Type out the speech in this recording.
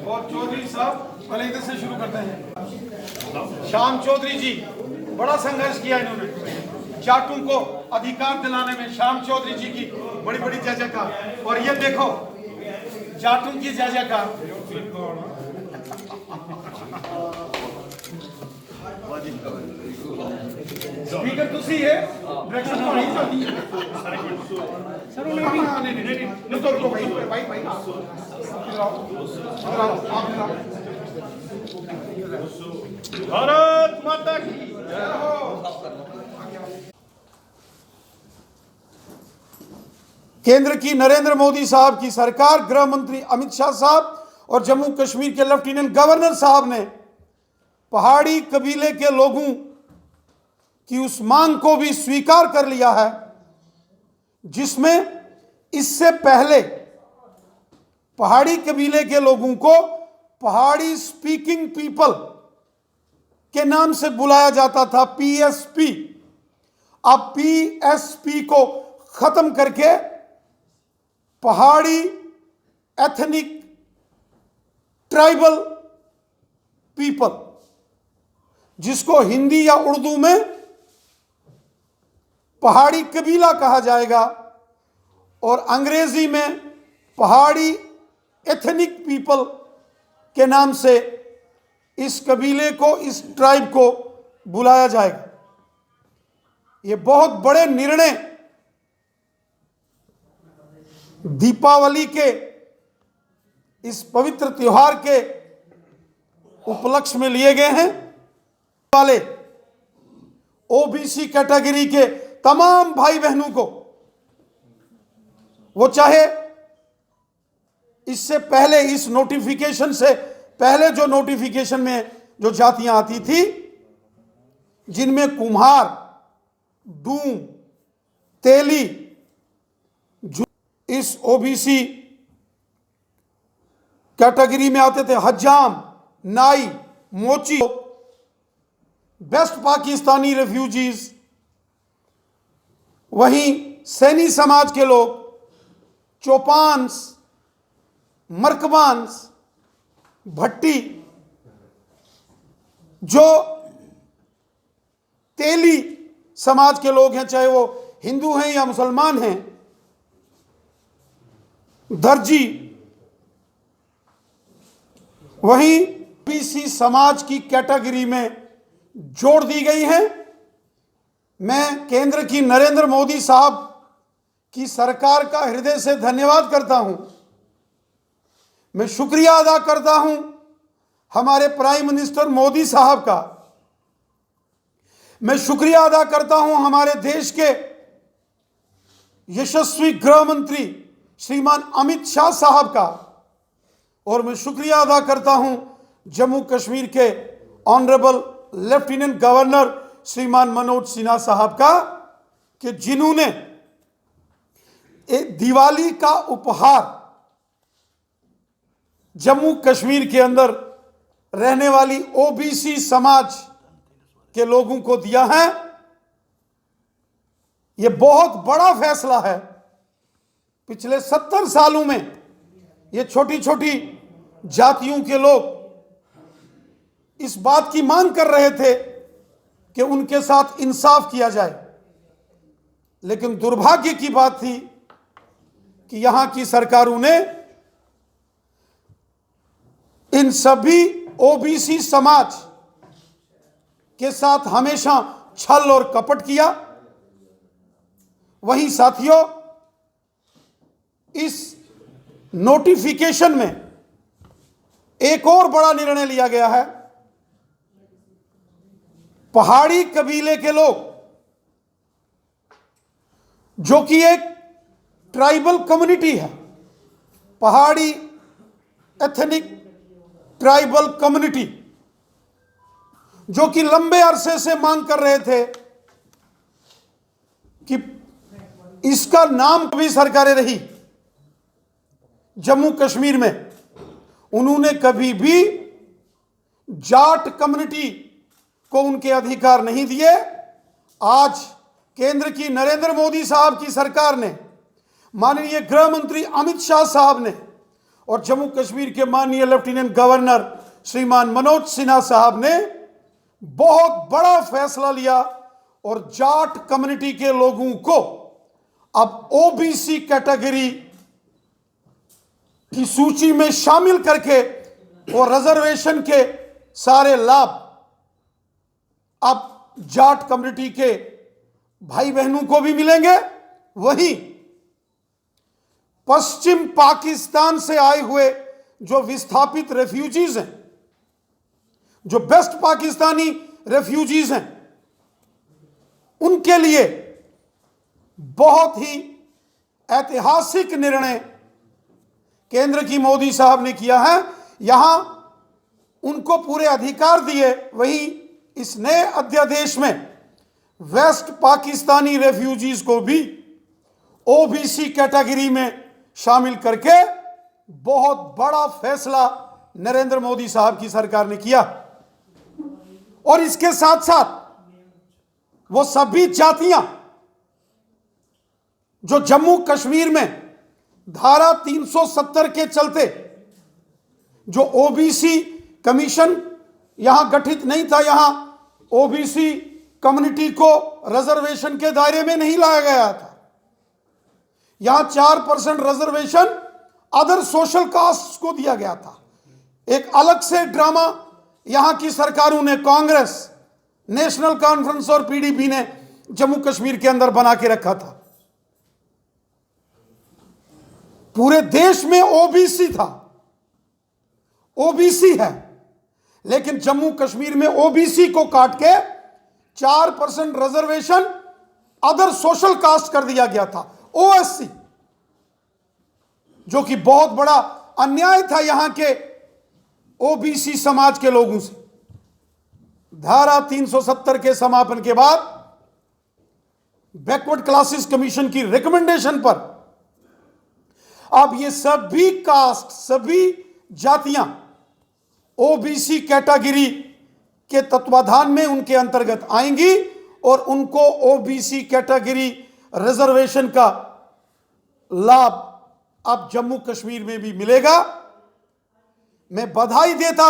और चौधरी साहब पहले इधर से शुरू करते हैं। श्याम चौधरी जी, बड़ा संघर्ष किया इन्होंने जाटों को अधिकार दिलाने में। श्याम चौधरी जी की बड़ी बड़ी जय जयकार। और ये देखो जाटों की जय जयकार। स्पीकर तुसी है, डायरेक्शन तो नहीं चलती है सर। नहीं तो रुको भाई भारत माता की जय हो। केंद्र की नरेंद्र मोदी साहब की सरकार, गृह मंत्री अमित शाह साहब और जम्मू कश्मीर के लेफ्टिनेंट गवर्नर साहब ने पहाड़ी कबीले के लोगों की उस मांग को भी स्वीकार कर लिया है जिसमें इससे पहले पहाड़ी कबीले के लोगों को पहाड़ी स्पीकिंग पीपल के नाम से बुलाया जाता था, पीएसपी। अब पीएसपी को खत्म करके पहाड़ी एथनिक ट्राइबल पीपल, जिसको हिंदी या उर्दू में पहाड़ी कबीला कहा जाएगा और अंग्रेजी में पहाड़ी एथनिक पीपल के नाम से इस कबीले को, इस ट्राइब को बुलाया जाएगा। ये बहुत बड़े निर्णय दीपावली के इस पवित्र त्योहार के उपलक्ष्य में लिए गए हैं। वाले ओबीसी कैटेगरी के तमाम भाई बहनों को, वो चाहे इससे पहले, इस नोटिफिकेशन से पहले जो नोटिफिकेशन में जो जातियां आती थी, जिनमें कुम्हार, डूम, तेली, इस ओबीसी कैटेगरी में आते थे हज्जाम, नाई, मोची, बेस्ट पाकिस्तानी रेफ्यूजीज, वहीं सैनी समाज के लोग, चौपान्स, मरकबान्स, भट्टी, जो तेली समाज के लोग हैं, चाहे वो हिंदू हैं या मुसलमान हैं, दर्जी, वहीं ओबीसी समाज की कैटेगरी में जोड़ दी गई है। मैं केंद्र की नरेंद्र मोदी साहब की सरकार का हृदय से धन्यवाद करता हूं। मैं शुक्रिया अदा करता हूं हमारे प्राइम मिनिस्टर मोदी साहब का। मैं शुक्रिया अदा करता हूं हमारे देश के यशस्वी गृह मंत्री श्रीमान अमित शाह साहब का। और मैं शुक्रिया अदा करता हूं जम्मू कश्मीर के ऑनरेबल लेफ्टिनेंट गवर्नर श्रीमान मनोज सिन्हा साहब का, कि जिन्होंने एक दिवाली का उपहार जम्मू कश्मीर के अंदर रहने वाली ओबीसी समाज के लोगों को दिया है। यह बहुत बड़ा फैसला है। पिछले 70 सालों में ये छोटी छोटी जातियों के लोग इस बात की मांग कर रहे थे कि उनके साथ इंसाफ किया जाए, लेकिन दुर्भाग्य की बात थी कि यहां की सरकारों ने इन सभी ओबीसी समाज के साथ हमेशा छल और कपट किया। वहीं साथियों, इस नोटिफिकेशन में एक और बड़ा निर्णय लिया गया है। पहाड़ी कबीले के लोग, जो कि एक ट्राइबल कम्युनिटी है, पहाड़ी एथनिक ट्राइबल कम्युनिटी, जो कि लंबे अरसे से मांग कर रहे थे कि इसका नाम भी सरकारें रही जम्मू कश्मीर में, उन्होंने कभी भी जाट कम्युनिटी को उनके अधिकार नहीं दिए। आज केंद्र की नरेंद्र मोदी साहब की सरकार ने माननीय गृह मंत्री अमित शाह साहब ने और जम्मू कश्मीर के माननीय लेफ्टिनेंट गवर्नर श्रीमान मनोज सिन्हा साहब ने बहुत बड़ा फैसला लिया और जाट कम्युनिटी के लोगों को अब ओबीसी कैटेगरी की सूची में शामिल करके और रिजर्वेशन के सारे लाभ अब जाट कम्युनिटी के भाई बहनों को भी मिलेंगे। वहीं पश्चिम पाकिस्तान से आए हुए जो विस्थापित रेफ्यूजीज हैं, जो बेस्ट पाकिस्तानी रेफ्यूजीज हैं, उनके लिए बहुत ही ऐतिहासिक निर्णय केंद्र की मोदी साहब ने किया है। यहां उनको पूरे अधिकार दिए। वहीं इस नए अध्यादेश में वेस्ट पाकिस्तानी रेफ्यूजीज को भी ओबीसी कैटेगरी में शामिल करके बहुत बड़ा फैसला नरेंद्र मोदी साहब की सरकार ने किया। और इसके साथ साथ वो सभी जातियां जो जम्मू कश्मीर में धारा 370 के चलते जो ओबीसी कमीशन यहां गठित नहीं था, यहां ओबीसी कम्युनिटी को रिजर्वेशन के दायरे में नहीं लाया गया था। यहां 4% रिजर्वेशन अदर सोशल कास्ट को दिया गया था। एक अलग से ड्रामा यहां की सरकारों ने, कांग्रेस, नेशनल कॉन्फ्रेंस और पीडीपी ने जम्मू कश्मीर के अंदर बना के रखा था। पूरे देश में ओबीसी था, ओबीसी है, लेकिन जम्मू कश्मीर में ओबीसी को काट के 4% रिजर्वेशन अदर सोशल कास्ट कर दिया गया था, ओएससी, जो कि बहुत बड़ा अन्याय था यहां के ओबीसी समाज के लोगों से। धारा 370 के समापन के बाद बैकवर्ड क्लासेस कमीशन की रिकमेंडेशन पर अब ये सभी कास्ट, सभी जातियां ओबीसी कैटेगरी के तत्वाधान में उनके अंतर्गत आएंगी और उनको ओबीसी कैटेगरी रिजर्वेशन का लाभ अब जम्मू कश्मीर में भी मिलेगा। मैं बधाई देता